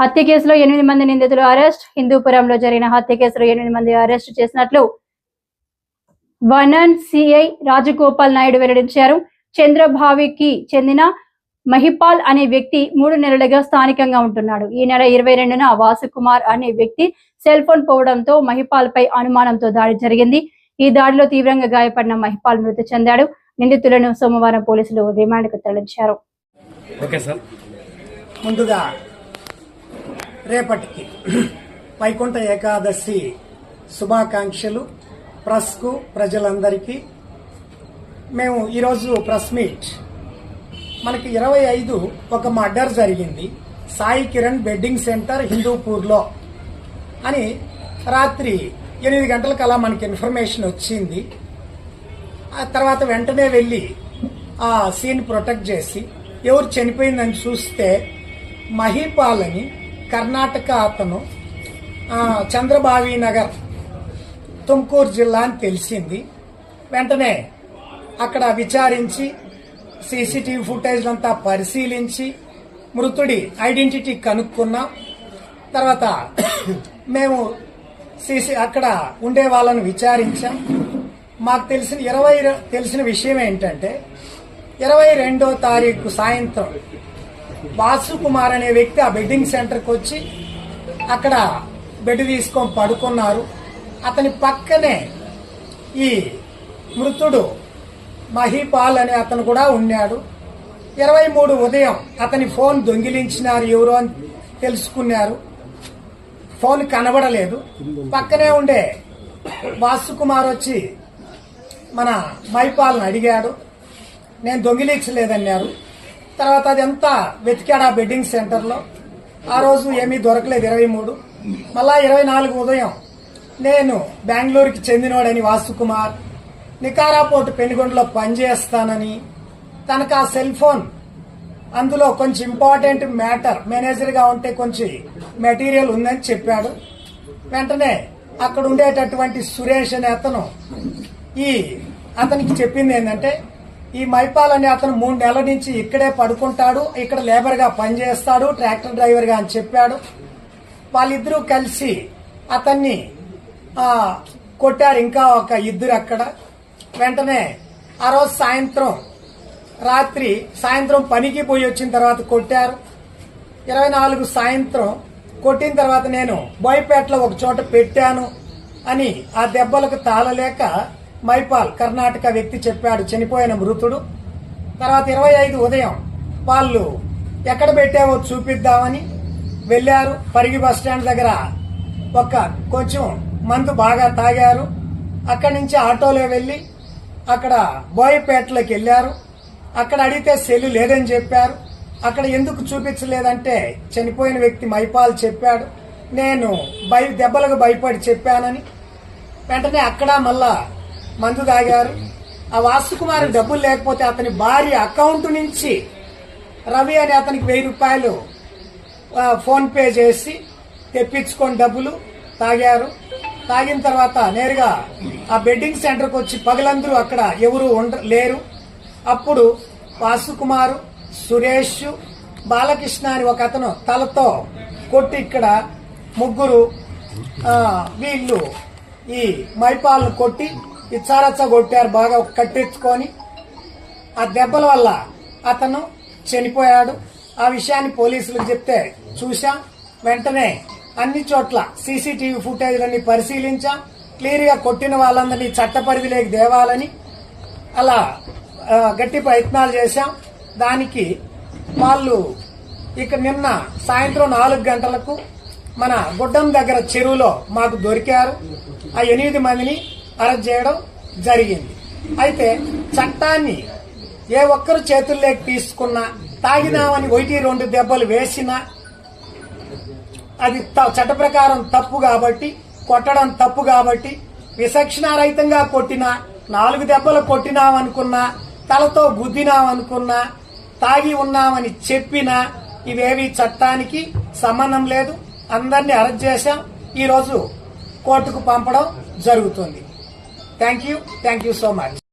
హత్య కేసులో 8 మంది నిందితులు అరెస్ట్. హిందూపురంలో జరిగిన హత్య కేసులో 8 మంది అరెస్ట్ చేసినట్లు వనన్ సిఐ రాజగోపాల్ నాయుడు వెల్లడించారు. చంద్రభావికి చెందిన మహిపాల్ అనే వ్యక్తి 3 నెలలుగా స్థానికంగా ఉంటున్నాడు. ఈ నెల 22న వాసుకుమార్ అనే వ్యక్తి సెల్ ఫోన్ పోవడంతో మహిపాల్ పై అనుమానంతో దాడి జరిగింది. ఈ దాడిలో తీవ్రంగా గాయపడిన మహిపాల్ మృతి చెందాడు. నిందితులను సోమవారం పోలీసులు రిమాండ్కు తరలించారు. ముందుగా రేపటికి వైకుంఠ ఏకాదశి శుభాకాంక్షలు ప్రెస్కు ప్రజలందరికీ. మేము ఈరోజు ప్రెస్ మీట్, మనకి 25 ఒక మర్డర్ జరిగింది సాయి కిరణ్ బెడ్డింగ్ సెంటర్ హిందూపూర్లో అని రాత్రి 8 గంటలకు అలా మనకి ఇన్ఫర్మేషన్ వచ్చింది. ఆ తర్వాత వెంటనే వెళ్ళి ఆ సీన్ ప్రొటెక్ట్ చేసి ఎవరు చనిపోయిందని చూస్తే మహిపాల్ అని కర్ణాటక అతను, చంద్రభావి నగర్ తుమ్కూరు జిల్లా అని తెలిసింది. వెంటనే అక్కడ విచారించి సీసీటీవీ ఫుటేజ్ అంతా పరిశీలించి మృతుడి ఐడెంటిటీ కనుక్కున్నాం. తర్వాత మేము అక్కడ ఉండే వాళ్ళను విచారించాం. మాకు తెలిసిన విషయం ఏంటంటే 22వ తారీఖు సాయంత్రం వాసుకుమార్ అనే వ్యక్తి ఆ బెడ్డింగ్ సెంటర్కి వచ్చి అక్కడ బెడ్ తీసుకొని పడుకున్నారు. అతని పక్కనే ఈ మృతుడు మహిపాల్ అనే అతను కూడా ఉన్నాడు. 23 ఉదయం అతని ఫోన్ దొంగిలించినారు ఎవరో అని తెలుసుకున్నారు. ఫోన్ కనబడలేదు. పక్కనే ఉండే వాసుకుమార్ వచ్చి మన మహిపాల్ని అడిగాడు. నేను దొంగిలించలేదన్నారు. తర్వాత అదంతా వెతికాడు ఆ బెడ్డింగ్ సెంటర్లో. ఆ రోజు ఏమీ దొరకలేదు 23. మళ్ళా 24 ఉదయం నేను బెంగళూరుకి చెందినోడని వాసుకుమార్ నికారాపోర్టు పెనుగొండలో పనిచేస్తానని, తనకు ఆ సెల్ ఫోన్ అందులో కొంచెం ఇంపార్టెంట్ మ్యాటర్ మేనేజర్గా ఉంటే కొంచెం మెటీరియల్ ఉందని చెప్పాడు. వెంటనే అక్కడ ఉండేటటువంటి సురేష్ అనే అతను అతనికి చెప్పింది ఏంటంటే ఈ మహిపాల్ అనే అతను 3 నెలల నుంచి ఇక్కడే పడుకుంటాడు, ఇక్కడ లేబర్ గా పనిచేస్తాడు, ట్రాక్టర్ డ్రైవర్ గా అని చెప్పాడు. వాళ్ళిద్దరూ కలిసి అతన్ని కొట్టారు. ఇంకా ఒక 2 అక్కడ. వెంటనే ఆ రోజు సాయంత్రం పనికి పోయి వచ్చిన తర్వాత కొట్టారు. 24 సాయంత్రం కొట్టిన తర్వాత నేను బోయపేటలో ఒక చోట పెట్టాను అని ఆ దెబ్బలకు తాళలేక మహిపాల్ కర్ణాటక వ్యక్తి చెప్పాడు, చనిపోయిన మృతుడు. తర్వాత 25 ఉదయం వాళ్ళు ఎక్కడ పెట్టావో చూపిద్దామని వెళ్లారు. పరిగి బస్టాండ్ దగ్గర కొంచెం మందు బాగా తాగారు. అక్కడి నుంచి ఆటోలో వెళ్లి అక్కడ బోయపేటలోకి వెళ్లారు. అక్కడ అడిగితే సెల్లు లేదని చెప్పారు. అక్కడ ఎందుకు చూపించలేదంటే చనిపోయిన వ్యక్తి మహిపాల్ చెప్పాడు, నేను దెబ్బలకు భయపడి చెప్పానని. వెంటనే అక్కడ మళ్ళా మందు తాగారు. ఆ వాసుకుమార్ డబ్బులు లేకపోతే అతని భార్య అకౌంట్ నుంచి రవి అని అతనికి 1000 రూపాయలు ఫోన్ పే చేసి తెప్పించుకొని డబ్బులు తాగారు. తాగిన తర్వాత నేరుగా ఆ బెడ్డింగ్ సెంటర్కి వచ్చి పగలందరూ అక్కడ ఎవరు లేరు. అప్పుడు వాసుకుమారు, సురేష్, బాలకృష్ణ అని ఒక అతను తలతో కొట్టి ఇక్కడ 3 వీళ్ళు ఈ మహిపాల్ను కొట్టి ఇచ్చారచ్చ కొట్టారు బాగా కట్టించుకొని. ఆ దెబ్బల వల్ల అతను చనిపోయాడు. ఆ విషయాన్ని పోలీసులకు చెప్తే చూశాం. వెంటనే అన్ని చోట్ల సీసీటీవీ ఫుటేజ్లన్నీ పరిశీలించాం. క్లియర్ గా కొట్టిన వాళ్ళందరినీ చట్ట పరిధిలోకి దేవాలని అలా గట్టి ప్రయత్నాలు చేశాం. దానికి వాళ్ళు ఇక నిన్న సాయంత్రం 4 గంటలకు మన గుడ్డం దగ్గర చెరువులో మాకు దొరికారు. ఆ 8 మందిని అరెస్ట్ చేయడం జరిగింది. అయితే చట్టాన్ని ఏ ఒక్కరు చేతుల్లోకి తీసుకున్నా, తాగినామని 1-2 దెబ్బలు వేసినా అది చట్ట ప్రకారం తప్పు కాబట్టి, కొట్టడం తప్పు కాబట్టి, విచక్షణారహితంగా కొట్టినా, 4 దెబ్బలు కొట్టినామనుకున్నా, తలతో గుద్దినామనుకున్నా, తాగి ఉన్నామని చెప్పినా ఇవేవి చట్టానికి సంబంధం లేదు. అందరినీ అరెస్ట్ చేశాం. ఈ రోజు కోర్టుకు పంపడం జరుగుతుంది. Thank you so much.